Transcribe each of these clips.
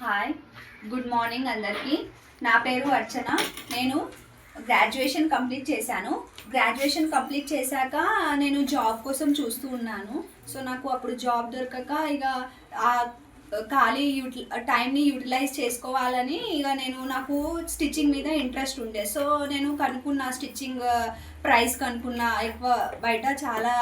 Hi, good morning అందరికీ. నా పేరు అర్చన. నేను గ్రాడ్యుయేషన్ కంప్లీట్ చేశాక నేను జాబ్ కోసం చూస్తూ ఉన్నాను. సో నాకు అప్పుడు జాబ్ దొరకక ఇక ఆ ఖాళీ టైంని యూటిలైజ్ చేసుకోవాలని నాకు స్టిచ్చింగ్ మీద ఇంట్రెస్ట్ ఉండే. సో నేను కనుక్కున్న స్టిచ్చింగ్ ప్రైస్ కనుక్కున్న. ఎక్కువ బయట చాలా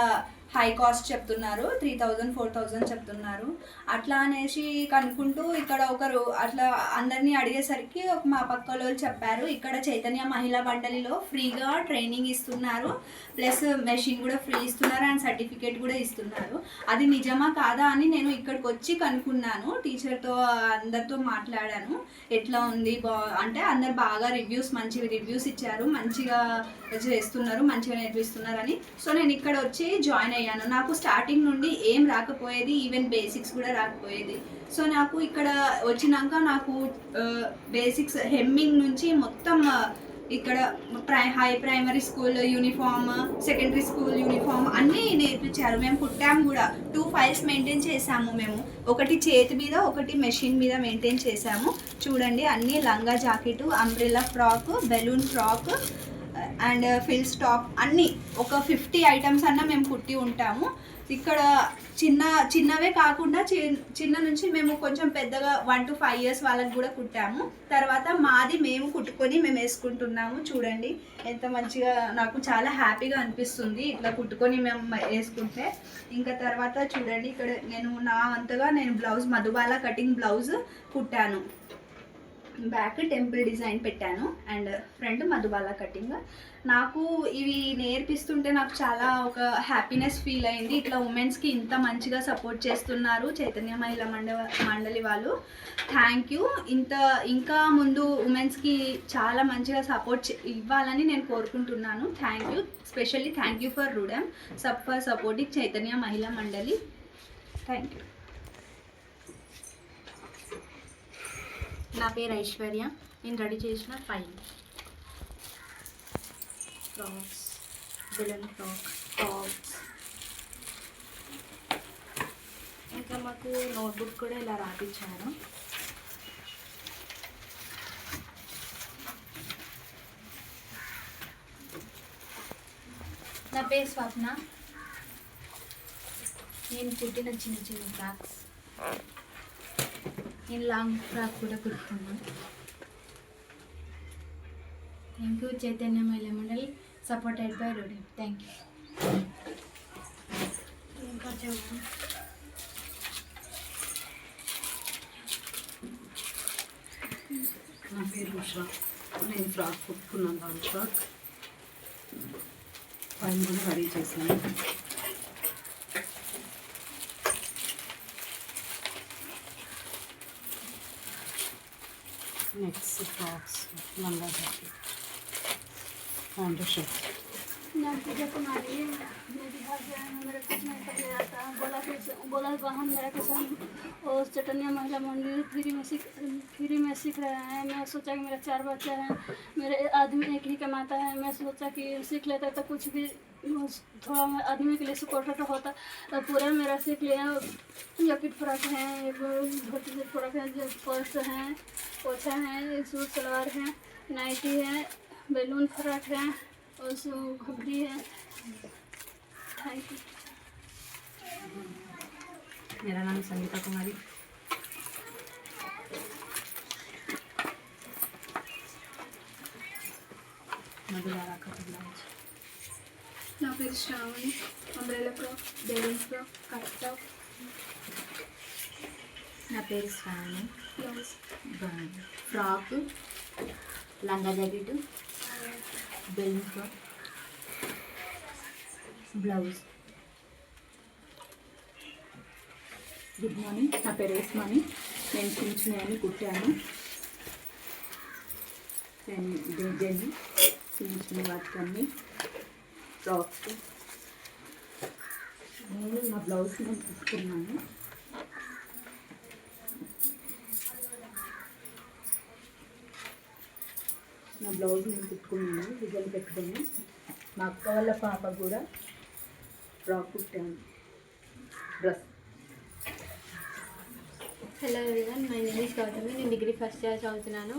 హై కాస్ట్ చెప్తున్నారు, 3000 4000 చెప్తున్నారు. అట్లా అనేసి కనుక్కుంటూ ఇక్కడ ఒకరు అట్లా అందరినీ అడిగేసరికి మా పక్క వాళ్ళు చెప్పారు, ఇక్కడ చైతన్య మహిళా మండలిలో ఫ్రీగా ట్రైనింగ్ ఇస్తున్నారు, ప్లస్ మెషిన్ కూడా ఫ్రీ ఇస్తున్నారు అండ్ సర్టిఫికేట్ కూడా ఇస్తున్నారు. అది నిజమా కాదా అని నేను ఇక్కడికి వచ్చి కనుక్కున్నాను. టీచర్తో అందరితో మాట్లాడాను, ఎట్లా ఉంది అంటే అందరు బాగా మంచి రివ్యూస్ ఇచ్చారు, మంచిగా చేస్తున్నారు, మంచిగా నేర్పిస్తున్నారు అని. సో నేను ఇక్కడ వచ్చి జాయిన్ అయ్యాను. నాకు స్టార్టింగ్ నుండి ఏం రాకపోయేది, ఈవెన్ బేసిక్స్ కూడా రాకపోయేది. సో నాకు ఇక్కడ వచ్చినాక నాకు బేసిక్స్ హెమ్మింగ్ నుంచి మొత్తం ఇక్కడ high primary school uniform, secondary school uniform అన్నీ నేర్పించారు. మేము కుట్టాము కూడా. 2 ఫైల్స్ మెయింటైన్ చేసాము మేము, ఒకటి చేతి మీద ఒకటి మెషిన్ మీద మెయింటైన్ చేసాము. చూడండి, అన్నీ లంగా jacket, umbrella frock, balloon frock and fill stop అన్నీ ఒక 50 ఐటమ్స్ అన్న మేము కుట్టి ఉంటాము. ఇక్కడ చిన్నవే కాకుండా చిన్న నుంచి మేము కొంచెం పెద్దగా 1 to 5 years వాళ్ళకి కూడా కుట్టాము. తర్వాత మాది మేము కుట్టుకొని మేము వేసుకుంటున్నాము. చూడండి ఎంత మంచిగా, నాకు చాలా హ్యాపీగా అనిపిస్తుంది ఇట్లా కుట్టుకొని మేము వేసుకుంటే. ఇంకా తర్వాత చూడండి, ఇక్కడ నా అంతగా బ్లౌజ్ మధుబాల కటింగ్ బ్లౌజ్ కుట్టాను. బ్యాక్ టెంపుల్ డిజైన్ పెట్టాను అండ్ ఫ్రంట్ మధుబాల కటింగ్. నాకు ఇవి నేర్పిస్తుంటే నాకు చాలా ఒక హ్యాపీనెస్ ఫీల్ అయింది. ఇట్లా ఉమెన్స్కి ఇంత మంచిగా సపోర్ట్ చేస్తున్నారు చైతన్య మహిళా మండలి వాళ్ళు. Thank you. ఇంకా ముందు ఉమెన్స్కి చాలా మంచిగా సపోర్ట్ ఇవ్వాలని నేను కోరుకుంటున్నాను. Thank you. Specially thank you for Rudem for supporting Chaitanya Mahila Mandali. Thank you. నా పేరు ఐశ్వర్య. నేను రెడీ చేసిన 5 ఫ్రాక్స్, బెలూన్ ఫ్రాక్, టాప్స్. ఇంకా మాకు నోట్బుక్ కూడా ఇలా రాపించాను. నా పేరు స్వప్న. నేను కుట్టిన చిన్న చిన్న ఫ్రాక్స్. నేను లాంగ్ ఫ్రాక్ కూడా కుడుతున్నాను. Thank you Chaitanya Mahila Mandali supported by Rudem. Thank you. నా పేరు ఉషా. నేను ఫ్రాక్ కుట్టుకున్నాను, లాంగ్ ఫ్రాక్. పైన కూడా రెడీ చేశాను. नेक्स्ट फ्रॉक्स, लंगा जैकेट, पैंट शर्ट. मैं पूजा कुमारी, मैं बिहार से आई हूँ. मेरा कुछ नहीं करने आता. बोला बहन मेरा किसान और चैतन्य महिला मंडल फ्री में सीख रहे हैं. मैं सोचा कि मेरा 4 बच्चे हैं, मेरे आदमी एक ही कमाता है. मैं सोचा कि सीख लेता तो कुछ भी थोड़ा आदमी के लिए सपोर्ट होता. पूरा मेरा सीख लिया. जैकेट फ्रॉक है, धोती फ्रॉक है, पर्स हैं, पोछा है, सूट सलवार है, नाइटी है, बैलून फ्रॉक है और घुघरी है. Thank you. मेरा नाम संगीता कुमारी. मधुबाला का ब्लाउज. నా పేరు Sravani. Umbrella frock, balloon frock, cut top. నా పేరు శ్రావణి. బ్లౌజ్, ఫ్రాక్, లంగా jacket, balloon frock, blouse. Good morning. నా పేరు రేస్మణి. నేను చిన్నవి కుట్టాను. నేను డిజైన్ చిన్న వాటికన్నీ ఫ్రాక్స్. నేను నా బ్లౌజ్ నేను కుట్టుకున్నాను. నా బ్లౌజ్ నేను కుట్టుకున్నాను, డిజైన్ పెట్టుకుని. మా అక్క వాళ్ళ పాప కూడా ఫ్రాక్ కుట్టాను, dress. Hello everyone, my name is Gautami. నేను డిగ్రీ ఫస్ట్ ఇయర్ చదువుతున్నాను.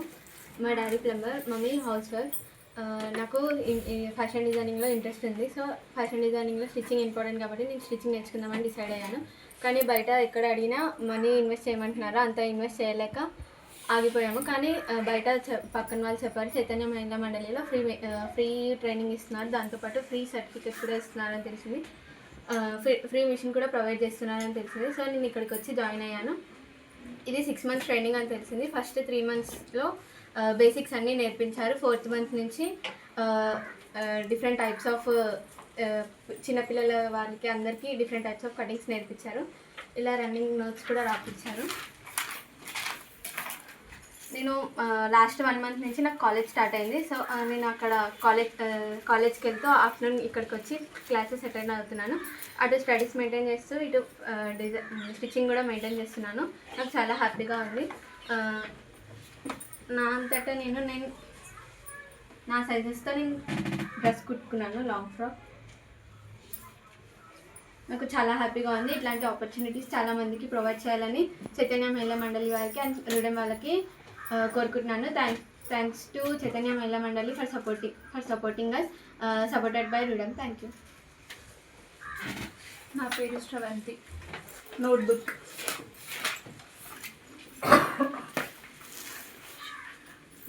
మా daddy plumber, mummy housewife. నాకు ఫ్యాషన్ డిజైనింగ్లో ఇంట్రెస్ట్ ఉంది. సో ఫ్యాషన్ డిజైనింగ్లో స్టిచ్చింగ్ ఇంపార్టెంట్ కాబట్టి నేను స్టిచ్చింగ్ నేర్చుకుందామని డిసైడ్ అయ్యాను. కానీ బయట ఎక్కడ అడిగినా మనీ ఇన్వెస్ట్ చేయమంటున్నారో అంత ఇన్వెస్ట్ చేయలేక ఆగిపోయాము. కానీ బయట పక్కన వాళ్ళు చెప్పారు చైతన్య మహిళా మండలిలో ఫ్రీ ట్రైనింగ్ ఇస్తున్నారు, దాంతోపాటు ఫ్రీ సర్టిఫికేట్ కూడా ఇస్తున్నారని తెలిసింది. ఫ్రీ మిషన్ కూడా ప్రొవైడ్ చేస్తున్నారని తెలిసింది. సో నేను ఇక్కడికి వచ్చి జాయిన్ అయ్యాను. ఇది 6 months ట్రైనింగ్ అని తెలిసింది. ఫస్ట్ 3 monthsలో బేసిక్స్ అన్నీ నేర్పించారు. 4th month నుంచి డిఫరెంట్ టైప్స్ ఆఫ్ చిన్నపిల్లల వాళ్ళకి అందరికీ డిఫరెంట్ టైప్స్ ఆఫ్ కటింగ్స్ నేర్పించారు. ఇలా రన్నింగ్ నోట్స్ కూడా రాపించారు. నేను లాస్ట్ 1 month నుంచి నాకు కాలేజ్ స్టార్ట్ అయింది. సో నేను అక్కడ కాలేజ్కి వెళ్తూ ఆఫ్టర్నూన్ ఇక్కడికి వచ్చి క్లాసెస్ అటెండ్ అవుతున్నాను. అటు స్టడీస్ మెయింటైన్ చేస్తూ ఇటు స్టిచ్చింగ్ కూడా మెయింటైన్ చేస్తున్నాను. నాకు చాలా హ్యాపీగా ఉంది. నా అంతటా నేను నా సైజెస్తో నేను డ్రెస్ కుట్టుకున్నాను, లాంగ్ ఫ్రాక్. నాకు చాలా హ్యాపీగా ఉంది. ఇట్లాంటి ఆపర్చునిటీస్ చాలామందికి ప్రొవైడ్ చేయాలని చైతన్య మహిళా మండలి వారికి అండ్ రుడెం వాళ్ళకి కోరుకుంటున్నాను. Thanks to Chaitanya Mahila Mandali for supporting us, supported by Rudem. Thank you. నా పేరు Sravanthi. Notebook,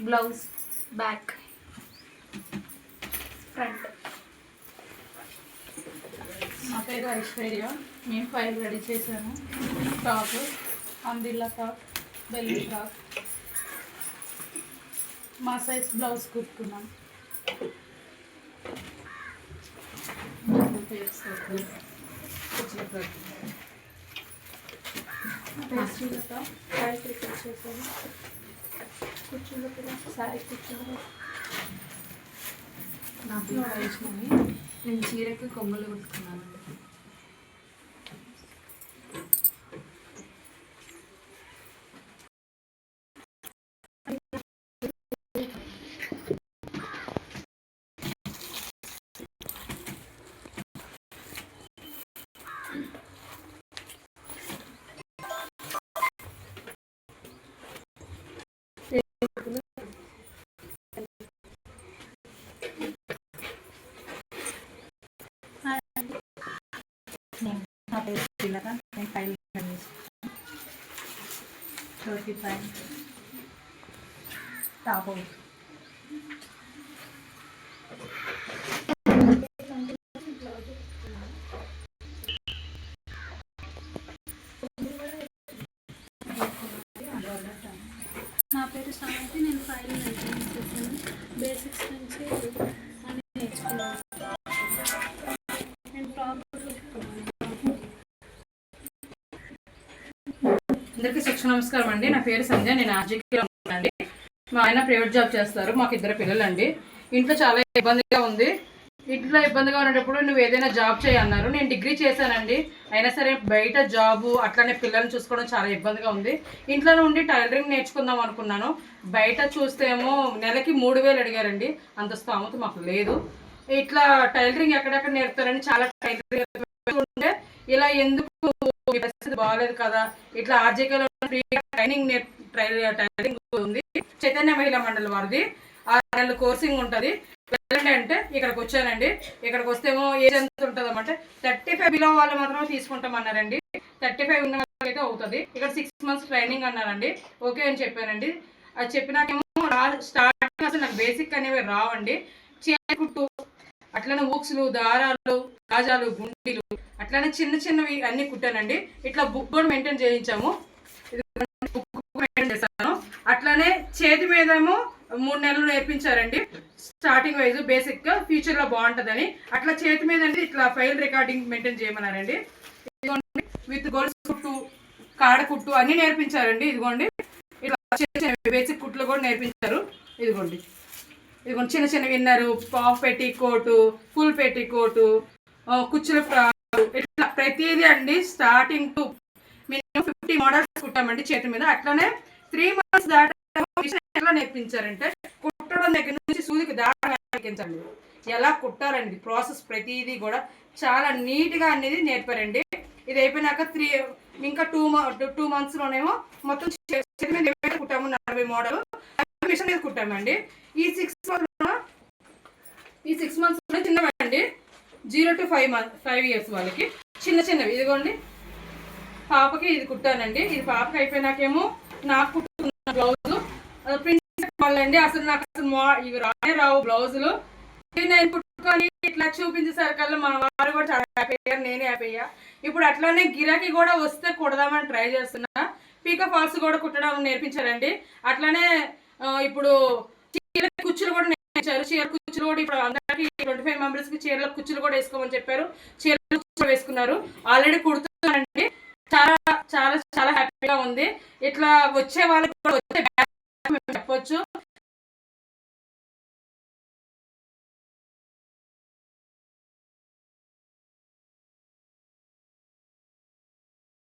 blouse, back, front. నా పేరు ఐశ్వర్య. నేను ఫైల్ రెడీ చేశాను. టాప్, అందిల్లా టాప్, బెల్లి ఫ్రాక్, మా సైజ్ బ్లౌజ్ కుట్టుకున్నాం. పేస్ట్రీలతో శారీ ప్రిపేర్ చేశాను. కుర్చీలో కూడా శారీ కుర్చీలో నా పేరు వైష్ణవి. నేను చీరకు కొంగులు కుట్టుకున్నాను. నా పేరు శ్రీలత. నేను ఫైల్ షోర్టీ ప్యాంట్, టాప్ అవుట్. నా పేరు సామతి. నేను ఫైల్ మెయింటెనెన్స్ చేశాను. బేసిక్స్ నుంచి అన్నీ నేర్చుకున్నాను. నేను ఫ్రాక్ అందరికీ శిక్షణ నమస్కారం అండి. నా పేరు సంధ్య. నేను ఆర్జీకేలో ఉన్నానండి. మా ఆయన ప్రైవేట్ జాబ్ చేస్తారు. మాకు 2 పిల్లలండి. ఇంట్లో చాలా ఇబ్బందిగా ఉంది. ఇంట్లో ఇబ్బందిగా ఉన్నప్పుడు నువ్వు ఏదైనా జాబ్ చేయన్నారు. నేను డిగ్రీ చేశానండి. అయినా సరే బయట జాబు అట్లానే పిల్లల్ని చూసుకోవడం చాలా ఇబ్బందిగా ఉంది. ఇంట్లో ఉండి టైలరింగ్ నేర్చుకుందాం అనుకున్నాను. బయట చూస్తేమో నెలకి 3000 అడిగారండి. అంత స్థామత మాకు లేదు. ఇట్లా టైలరింగ్ ఎక్కడెక్కడ నేర్పుతారని చాలా టైలరింగ్ ఉంటే ఇలా ఎందుకు పరిస్థితి బాగాలేదు కదా, ఇట్లా ఆర్జేకేలో ఫ్రీగా టైలరింగ్ ఉంది. చైతన్య మహిళా మండలి వారిది 6 నెలల కోర్సింగ్ ఉంటుంది. వెళ్ళండి అంటే ఇక్కడికి వచ్చానండి. ఇక్కడికి వస్తేమో ఏజ్ ఎంత ఉంటుంది అంటే 35 బిలో వాళ్ళు మాత్రమే తీసుకుంటామన్నారండి. 35 ఉన్న వాళ్ళకైతే అవుతుంది. ఇక్కడ 6 months ట్రైనింగ్ అన్నారండి. ఓకే అని చెప్పానండి. అది చెప్పినాకేమో స్టార్టింగ్ అసలు నాకు బేసిక్ అనేవి రావండి. చేకుట్టు, అట్లనే ఊక్స్లు, దారాలు, గాజాలు, గుండీలు, అట్లానే చిన్నవి అన్ని కుట్టానండి. ఇట్లా బుక్ కూడా మెయింటైన్ చేయించాము. బుక్ మెయింటైన్ చేశాను. అట్లానే చేతి మీద ఏమో 3 నెలలు నేర్పించారండి. స్టార్టింగ్ వైజ్ బేసిక్ గా, ఫ్యూచర్ లో బాగుంటుందని. అట్లా చేతి మీద అంటే ఇట్లా ఫైల్ రికార్డింగ్ మెయింటైన్ చేయమన్నారండి. ఇదిగోండి విత్ గోల్స్ కుట్టు, కాడ కుట్టు అన్ని నేర్పించారండి. ఇదిగోండి ఇట్లా బేసిక్ కుట్లు కూడా నేర్పించారు. ఇదిగోండి చిన్న విన్నరు, పాఫ్ పెట్టి కోటు, ఫుల్ పెట్టి కోటు, కుచ్చుల ఫ్రాక్, ఇట్లా ప్రతిదీ అండి. స్టార్టింగ్ టు మినిమం 50 మోడల్స్ కుట్టామండి చేతి మీద. అట్లానే 3 months దాకా ఎట్లా నేర్పించారంటే కుట్టడం దగ్గర నుంచి సూదికి దాకా ఎలా కుట్టాలండి, ప్రాసెస్ ప్రతిదీ కూడా చాలా నీట్గా అనేది నేర్పారండి. ఇది అయిపోయినాక ఇంకా 2 monthsలోనేమో మొత్తం చేతి మీద ఏమైతే కుట్టాము 40 మోడల్ మిషన్ మీద కుట్టామండి. ఈ 6 months చిన్నవండి, 0 to 5 years వాళ్ళకి చిన్నవి. ఇదిగోండి పాపకి ఇది కుట్టానండి. ఇది పాపకి అయిపోయినాకేమో నాకు కుట్టుకున్న బ్లౌజు ప్రిన్సెస్ వాళ్ళండి. అసలు నాకు ఇవి రావు బ్లౌజులు. ఇది నేను కుట్టుకొని ఇట్లా చూపించేసరికల్లా మా వారు కూడా చాలా హ్యాపీ అయ్యారు, నేనే హ్యాపీ అయ్యా. ఇప్పుడు అట్లానే గిరాకీ కూడా వస్తే కుడదామని ట్రై చేస్తున్నా. పీకో ఫాల్స్ కూడా కుట్టడం నేర్పించారండి. అట్లానే ఇప్పుడు చీర కుచ్చులు కూడా నేర్పించారు. చీర కుచ్చులు కూడా ఇప్పుడు అందరికి 25 members చీరల కుచ్చులు కూడా వేసుకోమని చెప్పారు. చీరలు కుచ్చులు వేసుకున్నారు. ఆల్రెడీ కుడుతున్నానండి. చాలా చాలా చాలా హ్యాపీగా ఉంది. ఇట్లా వచ్చే వాళ్ళకి కూడా వచ్చే చెప్పొచ్చు.